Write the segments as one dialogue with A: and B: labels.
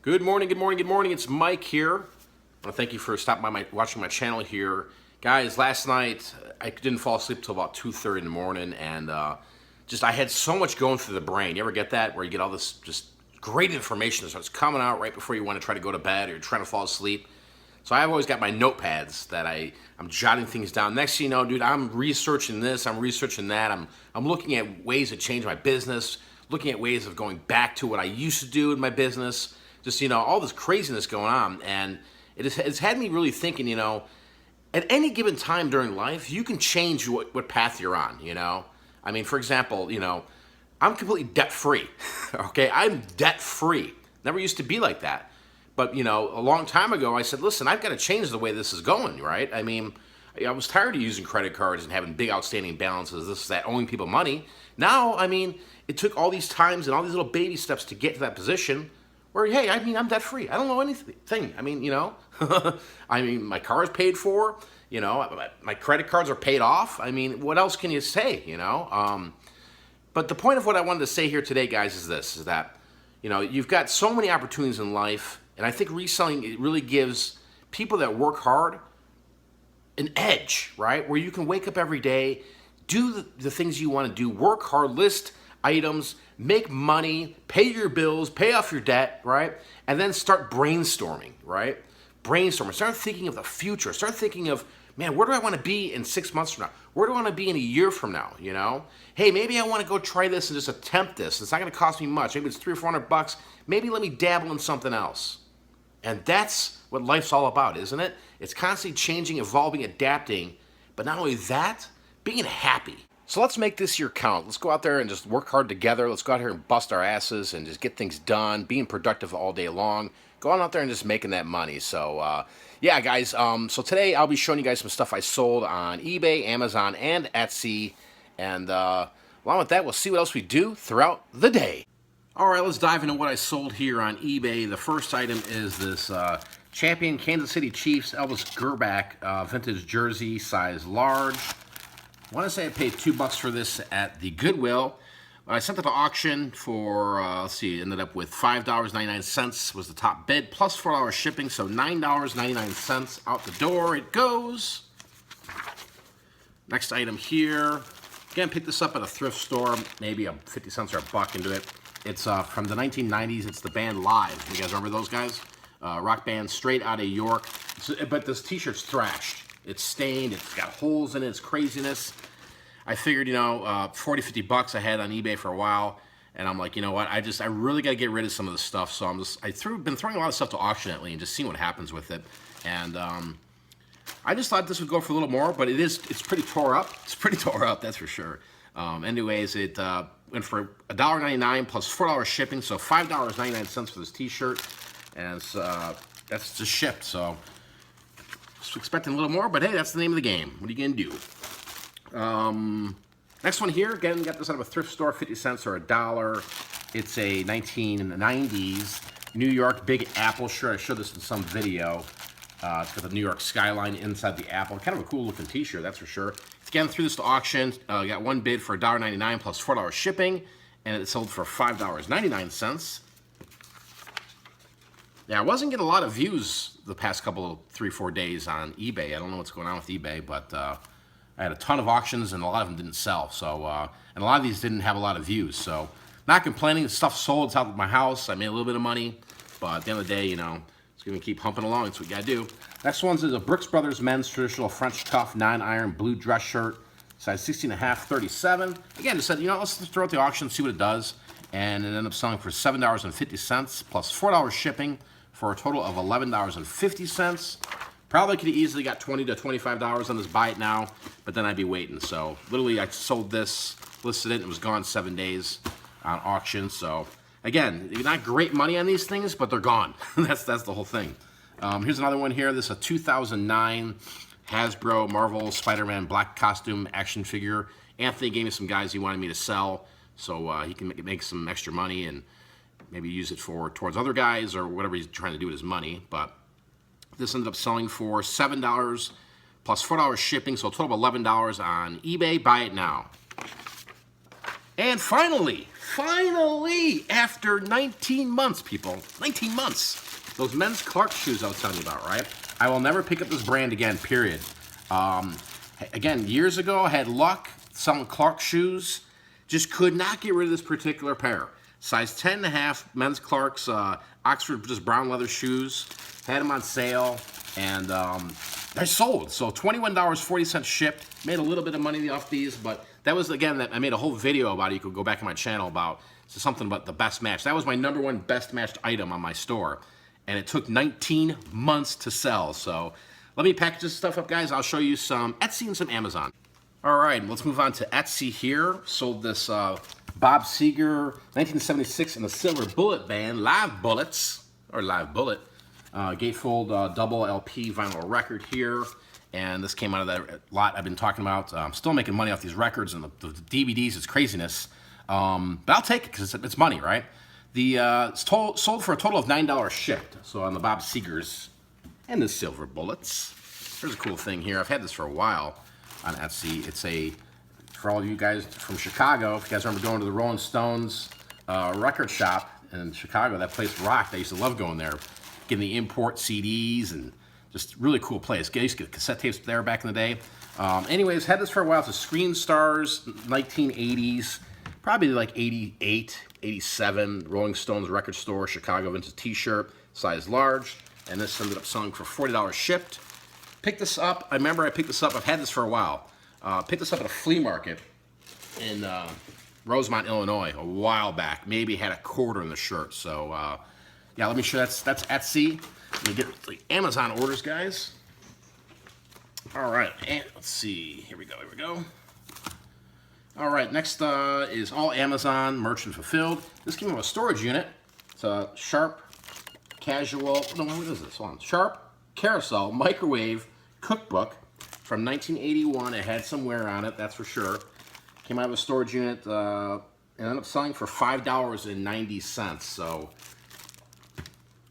A: Good morning, good morning, good morning. It's Mike here. I want to thank you for stopping by watching my channel here. Guys, last night I didn't fall asleep till about 2:30 in the morning, and I had so much going through the brain. You ever get that? Where you get all this just great information that starts coming out right before you want to try to go to bed or you're trying to fall asleep. So I've always got my notepads that I'm jotting things down. Next thing you know, dude, I'm researching this, I'm researching that. I'm looking at ways to change my business, looking at ways of going back to what I used to do in my business. Just, all this craziness going on. And it's had me really thinking, at any given time during life, you can change what path you're on, I mean, for example, I'm completely debt-free, okay? I'm debt-free. Never used to be like that. But, a long time ago, I said, listen, I've got to change the way this is going, right? I mean, I was tired of using credit cards and having big outstanding balances, this, that, owing people money. Now, I mean, it took all these times and all these little baby steps to get to that position where, hey, I mean, I'm debt-free. I don't know anything. I mean, I mean, my car is paid for, my credit cards are paid off. I mean, what else can you say, But the point of what I wanted to say here today, guys, is this, is that, you've got so many opportunities in life, and I think reselling, it really gives people that work hard an edge, right? Where you can wake up every day, do the things you want to do, work hard, list items, make money, pay your bills, pay off your debt, right? And then start brainstorming, right? Brainstorming. Start thinking of the future. Start thinking of, man, where do I want to be in 6 months from now? Where do I want to be in a year from now, Hey, maybe I want to go try this and just attempt this. It's not going to cost me much. Maybe it's $300 or $400. Maybe let me dabble in something else. And that's what life's all about, isn't it? It's constantly changing, evolving, adapting. But not only that, being happy. So let's make this year count. Let's go out there and just work hard together. Let's go out here and bust our asses and just get things done, being productive all day long, going out there and just making that money. So, yeah, guys, so today I'll be showing you guys some stuff I sold on eBay, Amazon, and Etsy. And along with that, we'll see what else we do throughout the day. All right, let's dive into what I sold here on eBay. The first item is this Champion Kansas City Chiefs Elvis Grbac vintage jersey, size large. I want to say I paid $2 for this at the Goodwill. I sent it to auction for, let's see, ended up with $5.99 was the top bid, plus $4 shipping, so $9.99 out the door it goes. Next item here. Again, picked this up at a thrift store, maybe 50 cents or $1 into it. It's from the 1990s. It's the band Live. You guys remember those guys? Rock band straight out of York. But this t-shirt's thrashed. It's stained. It's got holes in it. It's craziness. I figured, $40, $50 I had on eBay for a while. And I'm like, you know what? I really got to get rid of some of the stuff. So been throwing a lot of stuff to auction lately and just seeing what happens with it. And I just thought this would go for a little more, but it's pretty tore up. It's pretty tore up, that's for sure. Anyways, it went for $1.99 plus $4 shipping, so $5.99 for this t-shirt, and that's just shipped, so just expecting a little more, but hey, that's the name of the game. What are you gonna do? Next one here, again, got this out of a thrift store, 50 cents or $1. It's a 1990s New York Big Apple shirt. I showed this in some video. It's got the New York skyline inside the apple. Kind of a cool looking t-shirt, that's for sure. Again, threw this to auction. Got one bid for $1.99 plus $4 shipping, and it sold for $5.99. Yeah, I wasn't getting a lot of views the past couple, 3-4 days on eBay. I don't know what's going on with eBay, but I had a ton of auctions, and a lot of them didn't sell. So, and a lot of these didn't have a lot of views. So, not complaining. The stuff sold. It's out of my house. I made a little bit of money, but at the end of the day, it's going to keep humping along. That's what you got to do. Next one is a Brooks Brothers men's traditional French cuff 9-iron blue dress shirt, size 16.5, 37. Again, I said, let's just throw it at the auction, see what it does. And it ended up selling for $7.50 plus $4 shipping for a total of $11.50. Probably could have easily got $20 to $25 on this buy it now, but then I'd be waiting. So literally I sold this, listed it, and it was gone 7 days on auction. So again, not great money on these things, but they're gone. that's the whole thing. Here's another one here. This is a 2009 Hasbro Marvel Spider-Man black costume action figure. Anthony gave me some guys he wanted me to sell, so he can make some extra money and maybe use it towards other guys or whatever he's trying to do with his money. But this ended up selling for $7 plus $4 shipping, so a total of $11 on eBay. Buy it now. And finally, after 19 months, people, 19 months, those men's Clark shoes I was telling you about, right? I will never pick up this brand again, period. Again, years ago, I had luck selling Clark shoes. Just could not get rid of this particular pair. Size 10.5 men's Clark's Oxford just brown leather shoes. Had them on sale, and they sold. So $21.40 shipped. Made a little bit of money off these, but that was, again, that I made a whole video about it. You could go back on my channel about something about the best match. That was my #1 best matched item on my store, and it took 19 months to sell. So let me package this stuff up, guys. I'll show you some Etsy and some Amazon. All right, let's move on to Etsy here. Sold this Bob Seger 1976 in the silver bullet band, live bullets, or live bullet. Gatefold double LP vinyl record here. And this came out of that lot I've been talking about. I'm still making money off these records and the DVDs. It's craziness. But I'll take it because it's money, right? It's sold for a total of $9 shipped. So on the Bob Segers and the silver bullets. Here's a cool thing here. I've had this for a while on Etsy. It's for all of you guys from Chicago, if you guys remember going to the Rolling Stones record shop in Chicago, that place rocked. I used to love going there, getting the import CDs, and just really cool place. I used to get cassette tapes there back in the day. Anyways, had this for a while. It's a Screen Stars 1980s, probably like 88, 87, Rolling Stones record store, Chicago vintage t-shirt, size large, and this ended up selling for $40 shipped. Picked this up. I remember I picked this up. I've had this for a while. Picked this up at a flea market in Rosemont, Illinois, a while back. Maybe had a quarter in the shirt. So yeah, let me show you. That's Etsy. Let me get the Amazon orders, guys. All right, and let's see. Here we go. All right, next is all Amazon merchant fulfilled. This came from a storage unit. It's a Sharp Casual. No, what is this? Hold on. Sharp Carousel Microwave Cookbook from 1981. It had some wear on it, that's for sure. Came out of a storage unit. It ended up selling for $5.90. So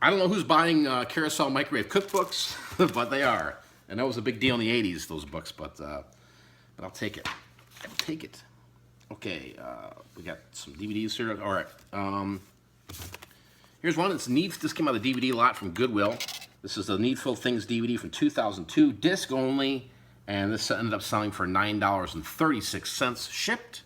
A: I don't know who's buying Carousel Microwave Cookbooks, but they are. And that was a big deal in the 80s, those books, but I'll take it. I'll take it. Okay, we got some DVDs here. All right. Here's one. This came out of the DVD lot from Goodwill. This is the Needful Things DVD from 2002, disc only, and this ended up selling for $9.36 shipped.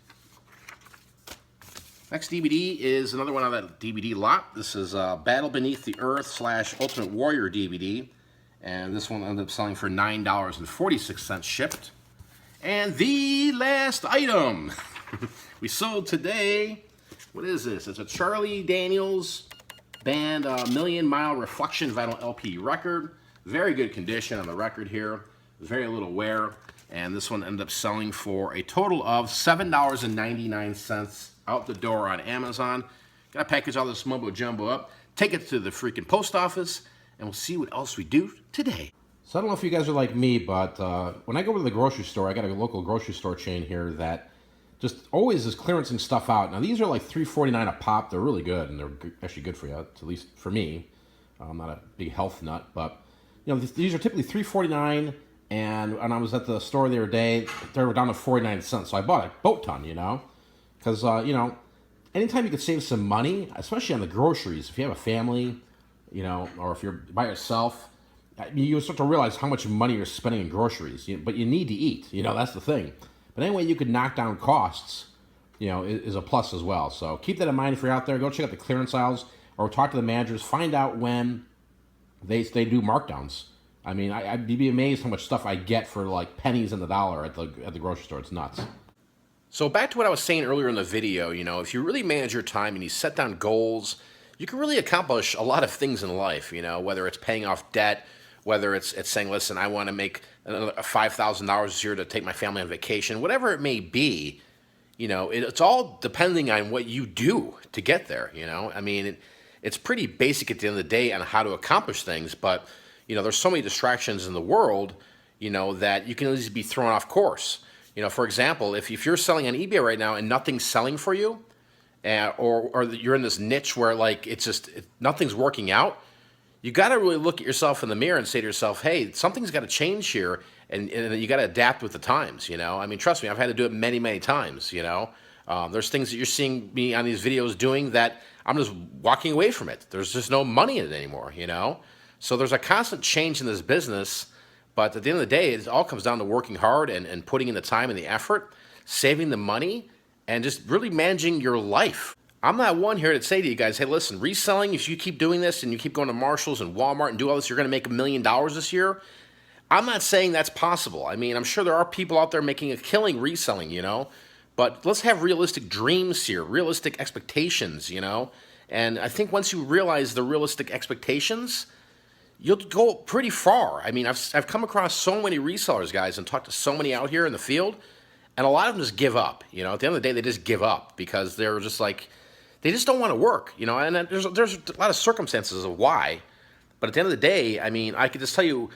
A: Next DVD is another one on that DVD lot. This is Battle Beneath the Earth / Ultimate Warrior DVD, and this one ended up selling for $9.46 shipped. And the last item we sold today, what is this? It's a Charlie Daniels Band Million Mile Reflection vinyl LP record. Very good condition on the record here. Very little wear. And this one ended up selling for a total of $7.99 out the door on Amazon. Gotta package all this mumbo jumbo up, take it to the freaking post office, and we'll see what else we do today. So I don't know if you guys are like me, but when I go to the grocery store, I got a local grocery store chain here that just always is clearancing stuff out. Now these are like $3.49 a pop. They're really good, and they're actually good for you, at least for me. I'm not a big health nut, but you know these are typically $3.49. And when I was at the store the other day, they were down to 49 cents. So I bought a boat ton, you know, because you know, anytime you could save some money, especially on the groceries, if you have a family, you know, or if you're by yourself, you start to realize how much money you're spending in groceries. But you need to eat, you know, that's the thing. But anyway, you could knock down costs, you know, is a plus as well. So keep that in mind if you're out there. Go check out the clearance aisles or talk to the managers. Find out when they do markdowns. I mean, I'd be amazed how much stuff I get for like pennies on the dollar at the grocery store. It's nuts. So back to what I was saying earlier in the video, you know, if you really manage your time and you set down goals, you can really accomplish a lot of things in life, you know, whether it's paying off debt, whether it's saying, listen, I want to make $5,000 this year to take my family on vacation, whatever it may be, you know, it's all depending on what you do to get there, you know. I mean, it's pretty basic at the end of the day on how to accomplish things, but, you know, there's so many distractions in the world, you know, that you can easily be thrown off course. You know, for example, if you're selling on eBay right now and nothing's selling for you, or you're in this niche where, like, nothing's working out, you got to really look at yourself in the mirror and say to yourself, hey, something's got to change here, and you got to adapt with the times, you know. I mean, trust me, I've had to do it many, many times, you know. There's things that you're seeing me on these videos doing that I'm just walking away from it. There's just no money in it anymore, you know? So there's a constant change in this business, but at the end of the day, it all comes down to working hard and putting in the time and the effort, saving the money, and just really managing your life. I'm not one here to say to you guys, hey, listen, reselling, if you keep doing this and you keep going to Marshall's and Walmart and do all this, you're going to make $1 million this year. I'm not saying that's possible. I mean, I'm sure there are people out there making a killing reselling, you know, but let's have realistic dreams here, realistic expectations, you know, and I think once you realize the realistic expectations, you'll go pretty far. I mean, I've come across so many resellers, guys, and talked to so many out here in the field, and a lot of them just give up. You know, at the end of the day, they just give up because they're just like, they just don't want to work, you know, and there's a lot of circumstances of why, but at the end of the day, I mean, I could just tell you,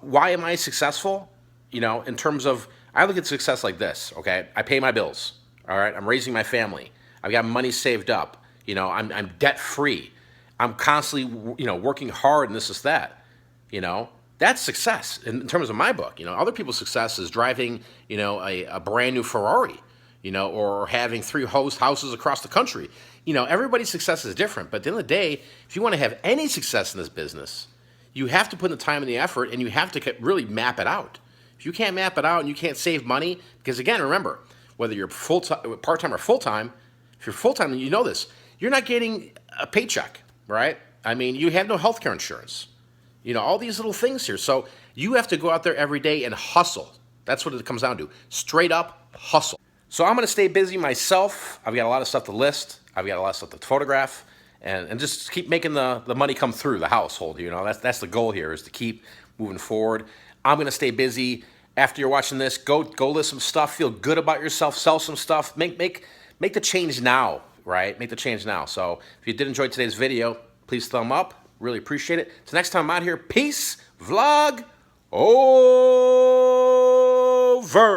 A: why am I successful? You know, in terms of, I look at success like this, okay? I pay my bills, all right? I'm raising my family. I've got money saved up. You know, I'm debt-free. I'm constantly, you know, working hard and this, that, you know? That's success in terms of my book. You know, other people's success is driving, you know, a brand new Ferrari, you know, or having 3 houses across the country. You know, everybody's success is different. But at the end of the day, if you want to have any success in this business, you have to put in the time and the effort, and you have to really map it out. If you can't map it out and you can't save money, because again, remember, whether you're full-time, part-time or full-time, if you're full-time, you know this, you're not getting a paycheck, right? I mean, you have no health care insurance. You know, all these little things here. So you have to go out there every day and hustle. That's what it comes down to. Straight up hustle. So I'm going to stay busy myself. I've got a lot of stuff to list. I've got a lot of stuff to photograph. And just keep making the money come through the household. You know, that's the goal here, is to keep moving forward. I'm going to stay busy. After you're watching this, go list some stuff. Feel good about yourself. Sell some stuff. Make the change now, right? Make the change now. So if you did enjoy today's video, please thumb up. Really appreciate it. So next time I'm out here, peace, vlog, oh.